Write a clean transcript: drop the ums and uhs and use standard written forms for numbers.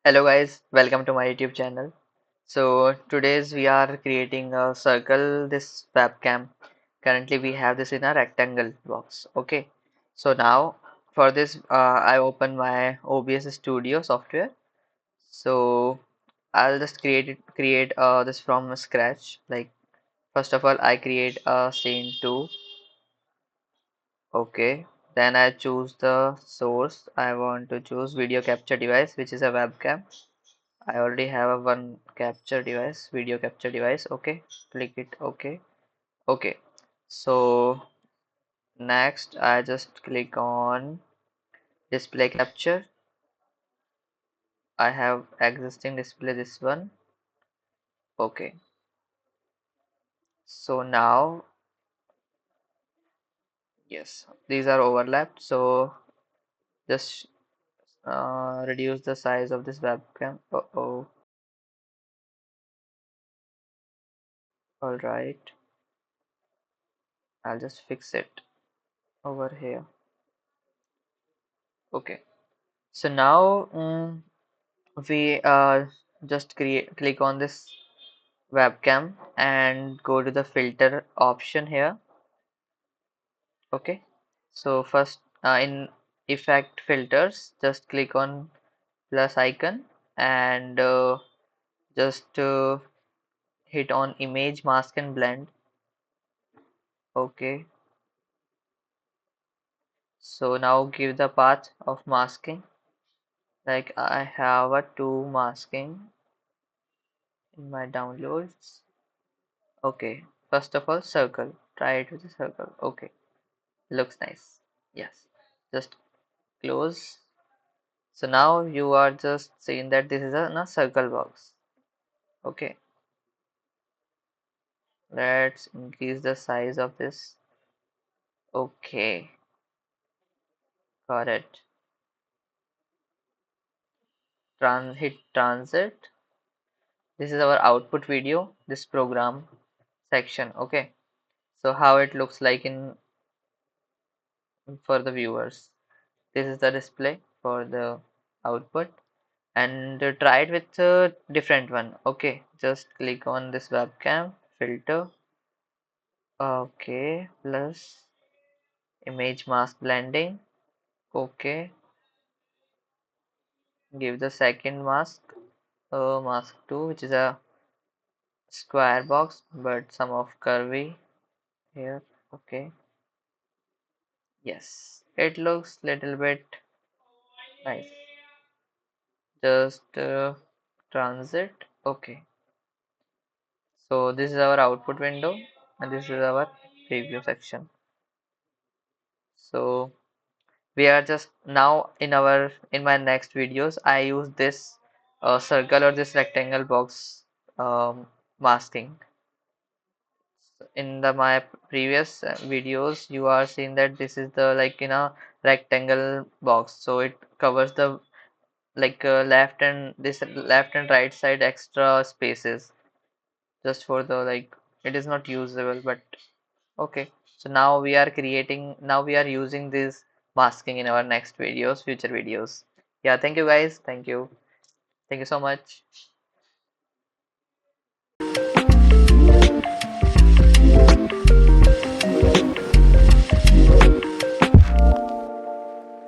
Hello guys, welcome to my YouTube channel. So today's we are creating a circle this webcam. Currently we have this in a rectangle box. Okay. So now for this I open my OBS Studio software. So I'll just create this from scratch. Like first of all I create a scene 2. Okay. Then I choose the source. I want to choose video capture device, which is a webcam. I already have a one capture device, video capture device. Okay, click it. Okay, okay. So next, I just click on display capture. I have existing display this one. Okay. So now, yes, these are overlapped. So just reduce the size of this webcam. Oh, all right. I'll just fix it over here. Okay. So now we just click on this webcam and go to the filter option here. Okay, so first in effect filters, just click on plus icon and just hit on image mask and blend. Okay, so now give the path of masking. Like I have a 2 masking in my downloads. Okay, first of all circle, try it with a circle. Okay, looks nice. Yes, just close. So now you are just saying that this is a circle box. Okay, let's increase the size of this. Okay, got it. Hit transit. This is our output video, this program section. Okay, so how it looks like in for the viewers. This is the display for the output, and try it with a different one. Okay, just click on this webcam filter. Okay, plus image mask blending. Okay, give the second mask mask 2, which is a square box but some of curvy here. Okay, yes, it looks little bit nice. Just transit. Okay, so this is our output window and this is our preview section. So we are just now in my next videos I use this circle or this rectangle box masking. In the my previous videos you are seeing that this is the like in a rectangle box, so it covers the like left and right side extra spaces just for the like it is not usable, but okay. So now we are using this masking in our next videos, future videos. Yeah, thank you guys, thank you so much.